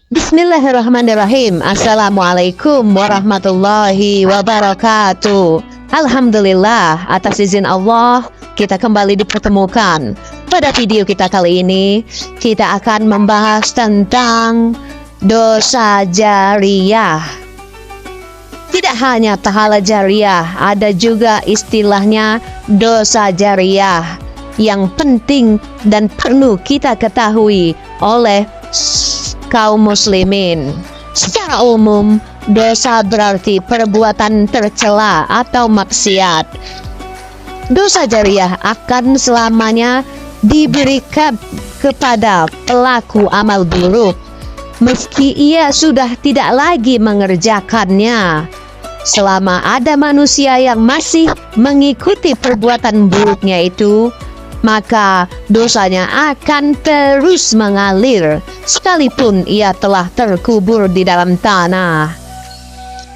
Bismillahirrahmanirrahim. Assalamualaikum warahmatullahi wabarakatuh. Alhamdulillah, atas izin Allah kita kembali dipertemukan. Pada video kita kali ini kita akan membahas tentang dosa jariyah. Tidak hanya pahala jariyah, ada juga istilahnya dosa jariyah yang penting dan perlu kita ketahui oleh kaum muslimin. Secara umum, dosa berarti perbuatan tercela atau maksiat. Dosa jariyah akan selamanya diberikan kepada pelaku amal buruk, meski ia sudah tidak lagi mengerjakannya. Selama ada manusia yang masih mengikuti perbuatan buruknya itu, maka dosanya akan terus mengalir sekalipun ia telah terkubur di dalam tanah.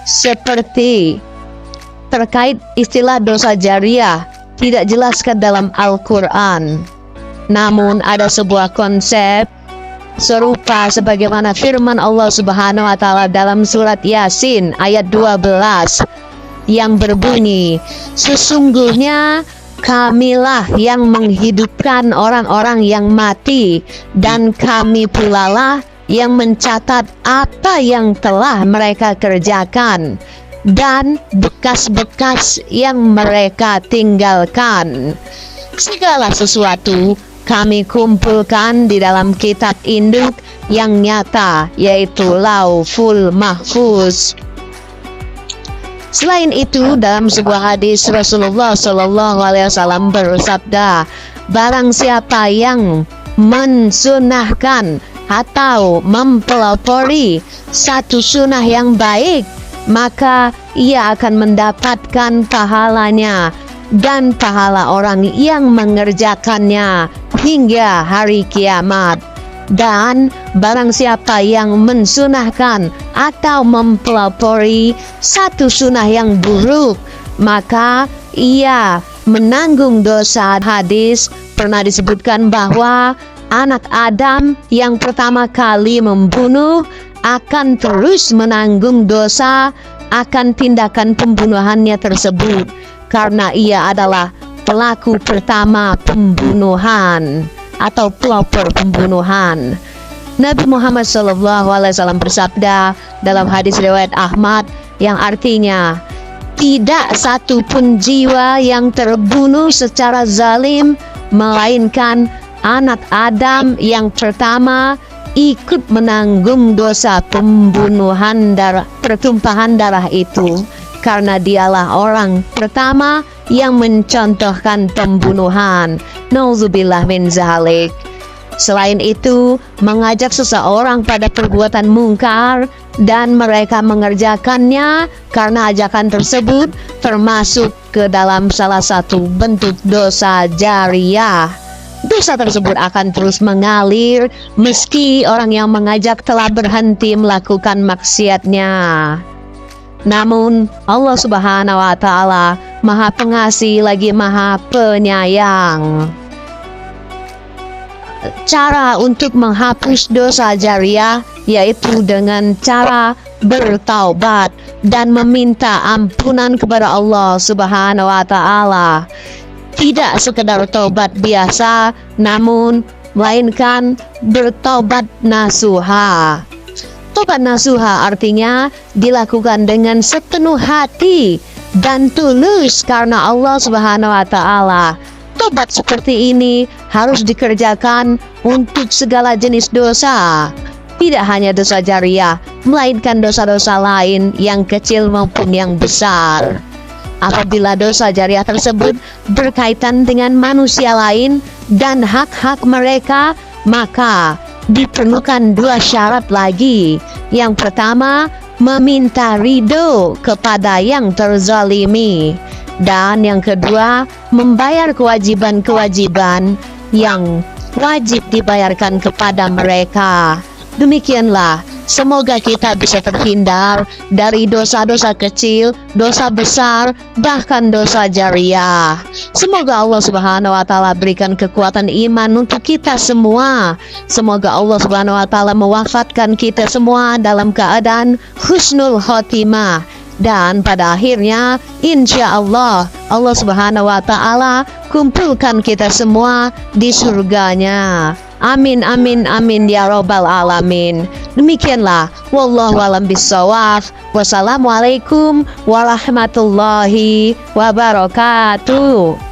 Seperti terkait istilah dosa jariyah tidak jelaskan dalam Al-Quran, namun ada sebuah konsep serupa sebagaimana firman Allah Subhanahu wa Ta'ala dalam surat Yasin ayat 12 yang berbunyi, sesungguhnya Kamilah yang menghidupkan orang-orang yang mati, dan Kami pula lah yang mencatat apa yang telah mereka kerjakan dan bekas-bekas yang mereka tinggalkan. Segala sesuatu Kami kumpulkan di dalam kitab induk yang nyata, yaitu Lauhul Mahfuz. Selain itu, dalam sebuah hadis Rasulullah SAW bersabda, barang siapa yang mensunahkan atau mempelopori satu sunnah yang baik, maka ia akan mendapatkan pahalanya dan pahala orang yang mengerjakannya hingga hari kiamat. Dan barang siapa yang mensunahkan atau mempelopori satu sunnah yang buruk, maka ia menanggung dosa. Hadis pernah disebutkan bahwa anak Adam yang pertama kali membunuh akan terus menanggung dosa akan tindakan pembunuhannya tersebut, karena ia adalah pelaku pertama pembunuhan atau pelopor pembunuhan. Nabi Muhammad SAW bersabda dalam hadis riwayat Ahmad yang artinya, tidak satu pun jiwa yang terbunuh secara zalim, melainkan anak Adam yang pertama ikut menanggung dosa pembunuhan pertumpahan darah itu, karena dialah orang pertama yang mencontohkan pembunuhan. Nauzubillah min zalik. Selain itu, mengajak seseorang pada perbuatan mungkar dan mereka mengerjakannya karena ajakan tersebut termasuk ke dalam salah satu bentuk dosa jariyah. Dosa tersebut akan terus mengalir meski orang yang mengajak telah berhenti melakukan maksiatnya. Namun Allah Subhanahu wa Ta'ala Maha Pengasih lagi Maha Penyayang. Cara untuk menghapus dosa jariyah yaitu dengan cara bertaubat dan meminta ampunan kepada Allah Subhanahu wa Ta'ala. Tidak sekedar taubat biasa, namun melainkan bertaubat nasuha. Taubat nasuha artinya dilakukan dengan sepenuh hati dan tulus karena Allah Subhanahu wa Ta'ala. Taubat seperti ini harus dikerjakan untuk segala jenis dosa, tidak hanya dosa jariyah, melainkan dosa-dosa lain yang kecil maupun yang besar. Apabila dosa jariyah tersebut berkaitan dengan manusia lain dan hak-hak mereka, maka diperlukan dua syarat lagi. Yang pertama, meminta ridho kepada yang terzalimi, dan yang kedua, membayar kewajiban-kewajiban yang wajib dibayarkan kepada mereka. Demikianlah Semoga kita bisa terhindar dari dosa-dosa kecil, dosa besar, bahkan dosa jariah. Semoga Allah Subhanahu wa taala berikan kekuatan iman untuk kita semua. Semoga Allah Subhanahu wa taala mewafatkan kita semua dalam keadaan husnul khotimah. Dan pada akhirnya, insya Allah, Allah Subhanahu wa ta'ala kumpulkan kita semua di surganya. Amin, amin, amin, ya Rabbal Alamin. Demikianlah, wallahu alam bisawab. Wassalamualaikum warahmatullahi wabarakatuh.